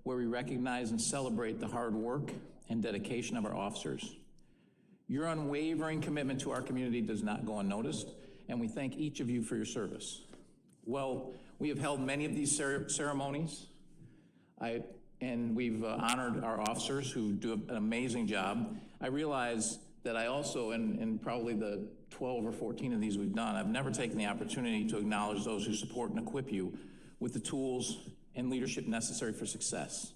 where we recognize and celebrate the hard work and dedication of our officers. Your unwavering commitment to our community does not go unnoticed, and we thank each of you for your service. Well, we have held many of these ceremonies, and we've honored our officers who do an amazing job. I realize that I also, in probably the 12 or 14 of these we've done, I've never taken the opportunity to acknowledge those who support and equip you with the tools and leadership necessary for success.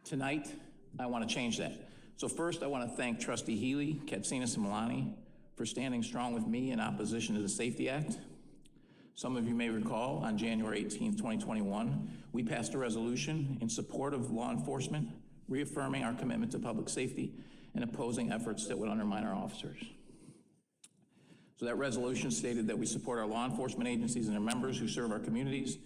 Tonight, I want to change that. So first, I want to thank Trustee Healy, Katsinas, and Milani for standing strong with me in opposition to the Safety Act. Some of you may recall, on January 18, 2021, we passed a resolution in support of law enforcement, reaffirming our commitment to public safety and opposing efforts that would undermine our officers. So that resolution stated that we support our law enforcement agencies and their members who serve our communities,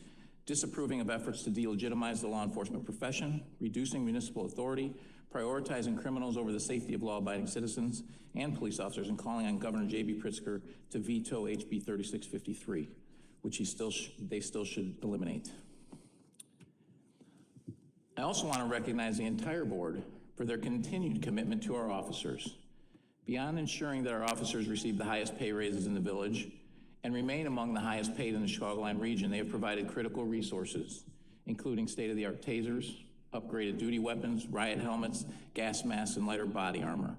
disapproving of efforts to delegitimize the law enforcement profession, reducing municipal authority, prioritizing criminals over the safety of law-abiding citizens and police officers, and calling on Governor J.B. Pritzker to veto HB 3653, which they still should eliminate. I also want to recognize the entire board for their continued commitment to our officers. Beyond ensuring that our officers receive the highest pay raises in the village and remain among the highest paid in the Chicagoland region, they have provided critical resources, including state-of-the-art tasers, upgraded duty weapons, riot helmets, gas masks, and lighter body armor.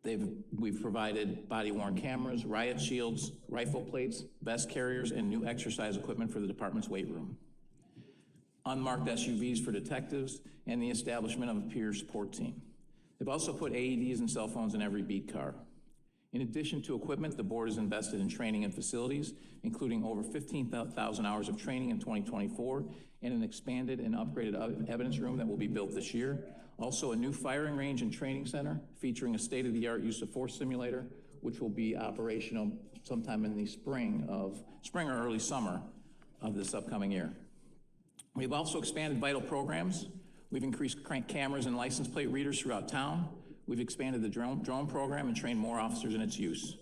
We've provided body-worn cameras, riot shields, rifle plates, vest carriers, and new exercise equipment for the department's weight room, unmarked SUVs for detectives, and the establishment of a peer support team. They've also put AEDs and cell phones in every beat car. In addition to equipment, the board has invested in training and facilities, including over 15,000 hours of training in 2024, and an expanded and upgraded evidence room that will be built this year. Also, a new firing range and training center featuring a state-of-the-art use of force simulator, which will be operational sometime in the spring or early summer of this upcoming year. We've also expanded vital programs. We've increased cameras and license plate readers throughout town. We've expanded the drone program and trained more officers in its use.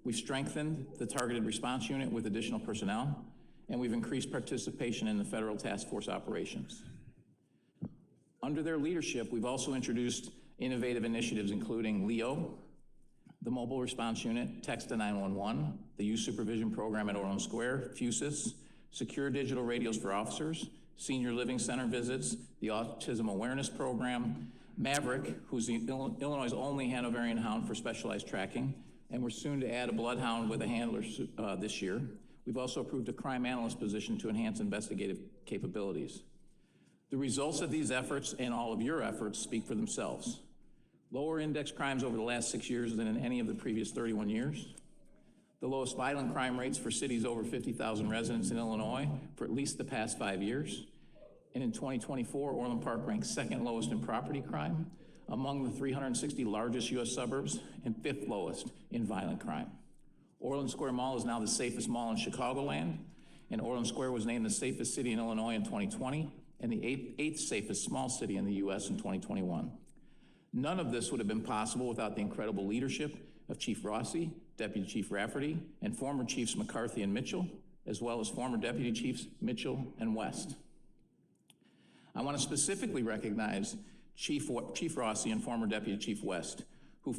We've strengthened the targeted response unit with additional personnel, and we've increased participation in the federal task force operations. Under their leadership, we've also introduced innovative initiatives including LEO, the Mobile Response Unit, Text to 911, the Youth Supervision Program at Orland Square, FUSIS, secure digital radios for officers, senior living center visits, the Autism Awareness Program, Maverick, who's Illinois' only Hanoverian hound for specialized tracking, and we're soon to add a bloodhound with a handler this year. We've also approved a crime analyst position to enhance investigative capabilities. The results of these efforts and all of your efforts speak for themselves. Lower index crimes over the last 6 years than in any of the previous 31 years. The lowest violent crime rates for cities over 50,000 residents in Illinois for at least the past 5 years. And in 2024, Orland Park ranked second lowest in property crime, among the 360 largest U.S. suburbs, and fifth lowest in violent crime. Orland Square Mall is now the safest mall in Chicagoland, and Orland Square was named the safest city in Illinois in 2020, and the eighth safest small city in the U.S. in 2021. None of this would have been possible without the incredible leadership of Chief Rossi, Deputy Chief Rafferty, and former Chiefs McCarthy and Mitchell, as well as former Deputy Chiefs Mitchell and West. I want to specifically recognize Chief Rossi and former Deputy Chief West, who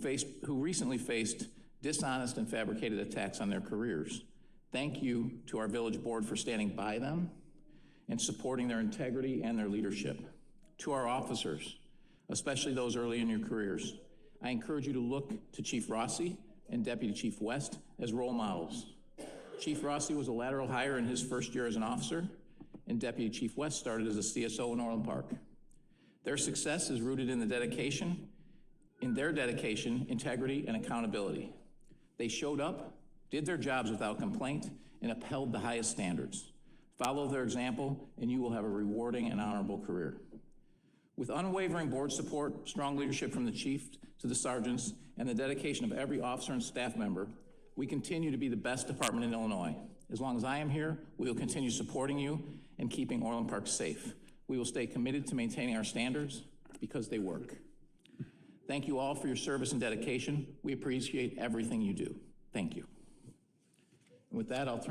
recently faced dishonest and fabricated attacks on their careers. Thank you to our village board for standing by them and supporting their integrity and their leadership. To our officers, especially those early in your careers, I encourage you to look to Chief Rossi and Deputy Chief West as role models. Chief Rossi was a lateral hire in his first year as an officer, and Deputy Chief West started as a CSO in Orland Park. Their success is rooted in their dedication, integrity, and accountability. They showed up, did their jobs without complaint, and upheld the highest standards. Follow their example, and you will have a rewarding and honorable career. With unwavering board support, strong leadership from the chief to the sergeants, and the dedication of every officer and staff member, we continue to be the best department in Illinois. As long as I am here, we will continue supporting you and keeping Orland Park safe. We will stay committed to maintaining our standards because they work. Thank you all for your service and dedication. We appreciate everything you do. Thank you. And with that, I'll turn